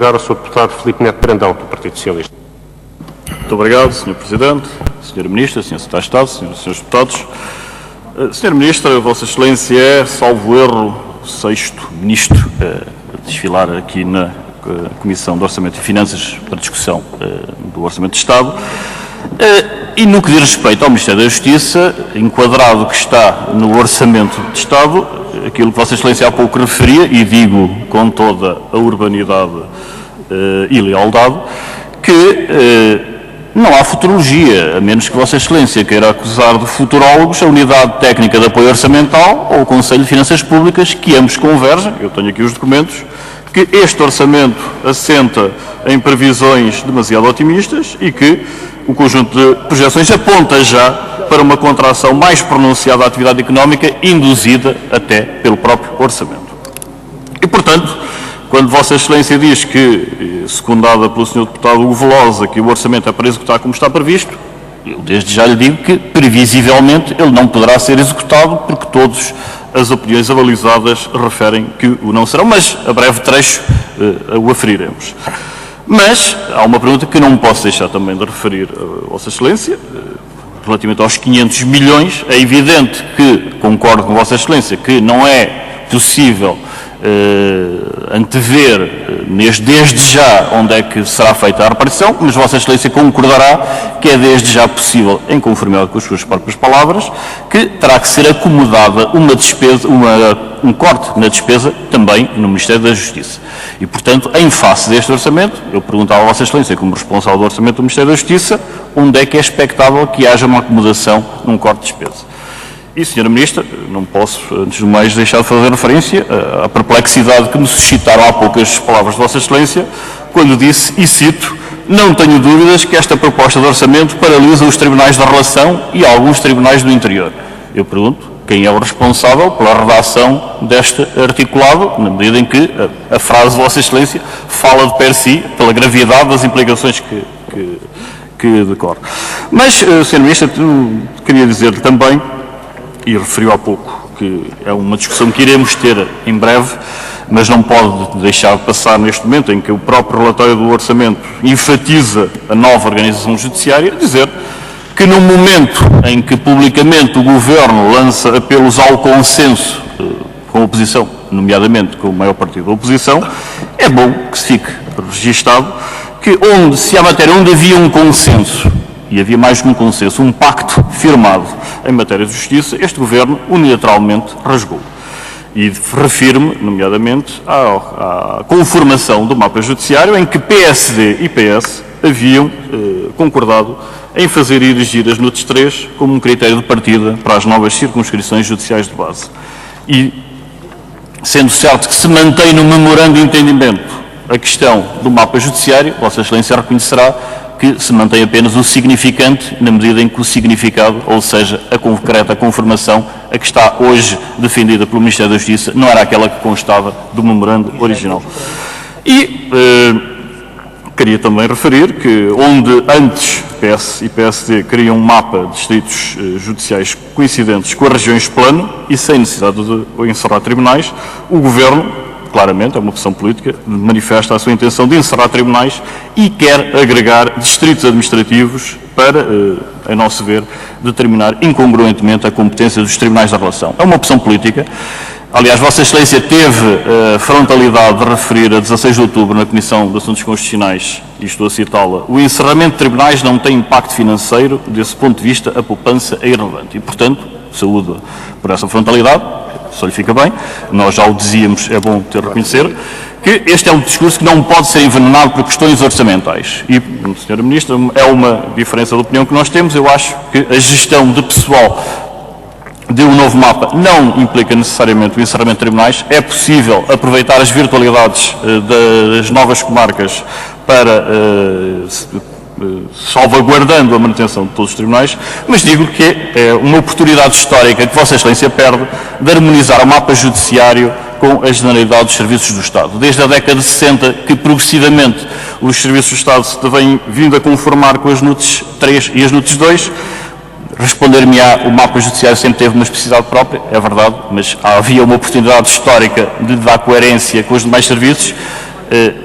lugar ao Sr. Deputado Filipe Neto Brandão, do Partido Socialista. Muito obrigado, Sr. Presidente, Sra. Ministra, Sr. Secretário de Estado, Sras. e Srs. Deputados. Sra. Ministra, Vossa Excelência é, salvo erro, o 6º Ministro a desfilar aqui na Comissão de Orçamento e Finanças para discussão do Orçamento de Estado. E no que diz respeito ao Ministério da Justiça, enquadrado que está no Orçamento de Estado, aquilo que Vossa Excelência há pouco referia, e digo com toda a urbanidade e lealdade, que não há futurologia, a menos que Vossa Excelência queira acusar de futurólogos a Unidade Técnica de Apoio Orçamental ou o Conselho de Finanças Públicas, que ambos convergem, eu tenho aqui os documentos, que este orçamento assenta em previsões demasiado otimistas e que o conjunto de projeções aponta já para uma contração mais pronunciada da atividade económica, induzida até pelo próprio orçamento. E, portanto, quando Vossa Excelência diz que, secundada pelo Sr. Deputado Hugo Velosa, que o orçamento é para executar como está previsto, eu desde já lhe digo que, previsivelmente, ele não poderá ser executado, porque todas as opiniões avalizadas referem que o não serão, mas a breve trecho o aferiremos. Mas há uma pergunta que não posso deixar também de referir a Vossa Excelência, relativamente aos 500 milhões. É evidente que, concordo com Vossa Excelência, que não é possível antever desde já onde é que será feita a repartição, mas Vossa Excelência concordará que é desde já possível, em conformidade com as suas próprias palavras, que terá que ser acomodada uma despesa, um corte na despesa também no Ministério da Justiça. E, portanto, em face deste orçamento, eu perguntava a Vossa Excelência, como responsável do orçamento do Ministério da Justiça, onde é que é expectável que haja uma acomodação num corte de despesa. E, Sra. Ministra, não posso, antes de mais, deixar de fazer referência à perplexidade que me suscitaram há pouco as palavras de Vossa Excelência, quando disse, e cito, não tenho dúvidas que esta proposta de orçamento paralisa os tribunais da relação e alguns tribunais do interior. Eu pergunto, quem é o responsável pela redação deste articulado, na medida em que a frase de Vossa Excelência fala de per si, pela gravidade das implicações que decorre. Mas, Sra. Ministra, queria dizer também, e referiu há pouco que é uma discussão que iremos ter em breve, mas não pode deixar de passar neste momento em que o próprio relatório do orçamento enfatiza a nova organização judiciária, dizer que no momento em que publicamente o Governo lança apelos ao consenso com a oposição, nomeadamente com o maior partido da oposição, é bom que se fique registado que se há matéria onde havia um consenso, e havia mais que um consenso, um pacto firmado em matéria de justiça, este Governo unilateralmente rasgou. E refiro-me, nomeadamente, à conformação do mapa judiciário em que PSD e PS haviam concordado em fazer erigir as NUTS 3 como um critério de partida para as novas circunscrições judiciais de base. E, sendo certo que se mantém no memorando de entendimento a questão do mapa judiciário, Vossa Excelência reconhecerá que se mantém apenas o significante, na medida em que o significado, ou seja, a concreta conformação, a que está hoje defendida pelo Ministério da Justiça, não era aquela que constava do memorando original. E queria também referir que, onde antes PS e PSD queriam um mapa de distritos judiciais coincidentes com as regiões plano e sem necessidade de encerrar tribunais, o Governo, claramente, é uma opção política, manifesta a sua intenção de encerrar tribunais e quer agregar distritos administrativos para, a nosso ver, determinar incongruentemente a competência dos tribunais da relação. É uma opção política. Aliás, Vossa Excelência teve a frontalidade de referir a 16 de outubro na Comissão de Assuntos Constitucionais, e estou a citá-la, o encerramento de tribunais não tem impacto financeiro, desse ponto de vista a poupança é irrelevante. E, portanto, saúdo por essa frontalidade, só lhe fica bem, nós já o dizíamos, é bom ter a reconhecer, que este é um discurso que não pode ser envenenado por questões orçamentais. E, Sra. Ministra, é uma diferença de opinião que nós temos. Eu acho que a gestão de pessoal de um novo mapa não implica necessariamente o encerramento de tribunais. É possível aproveitar as virtualidades das novas comarcas para salvaguardando a manutenção de todos os tribunais, mas digo que é uma oportunidade histórica que Vossa Excelência perde de harmonizar o mapa judiciário com a generalidade dos serviços do Estado. Desde a década de 60, que progressivamente os serviços do Estado se vêm vindo a conformar com as NUTS 3 e as NUTS 2, responder-me-á, o mapa judiciário sempre teve uma especificidade própria, é verdade, mas havia uma oportunidade histórica de dar coerência com os demais serviços.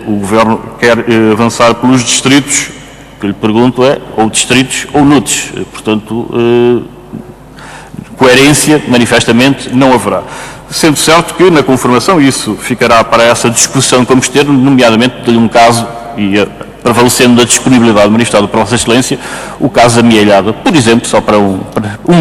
o Governo quer avançar pelos distritos. O que lhe pergunto é, ou distritos ou NUTs. Portanto, coerência, manifestamente, não haverá. Sendo certo que, na conformação, isso ficará para essa discussão que vamos ter, nomeadamente, de um caso, e prevalecendo da disponibilidade manifestada por Vossa Excelência, o caso da Mielhada, por exemplo, só para um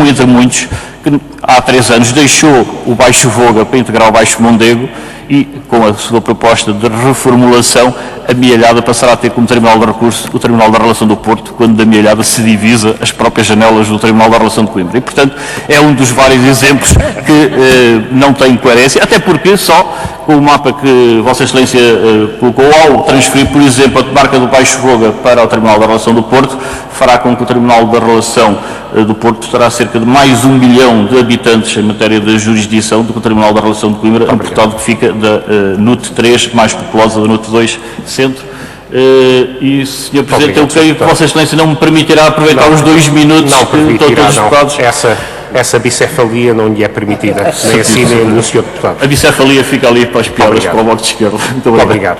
entre muitos, que há 3 anos deixou o Baixo Voga para integrar o Baixo Mondego e, com a sua proposta de reformulação, a Mielhada passará a ter como terminal de recurso o Terminal da Relação do Porto, quando da Mielhada se divisa as próprias janelas do Terminal da Relação de Coimbra. E, portanto, é um dos vários exemplos que não tem coerência, até porque só com o mapa que Vossa Excelência colocou, ao transferir, por exemplo, a comarca do Baixo Voga para o Terminal da Relação do Porto, fará com que o Terminal da Relação do Porto terá cerca de mais 1 milhão de habitantes em matéria de jurisdição do que o Terminal da Relação de Coimbra, portanto, que fica da NUT 3, mais populosa da NUT 2, centro. E, Sr. Presidente, eu creio que Vossa Excelência não me permitirá aproveitar os 2 minutos que estão todos deputados. Essa bicefalia não lhe é permitida, nem assim nem no Sr. Deputado. A bicefalia fica ali para as piadas para o Bloco de Esquerda. Muito obrigado.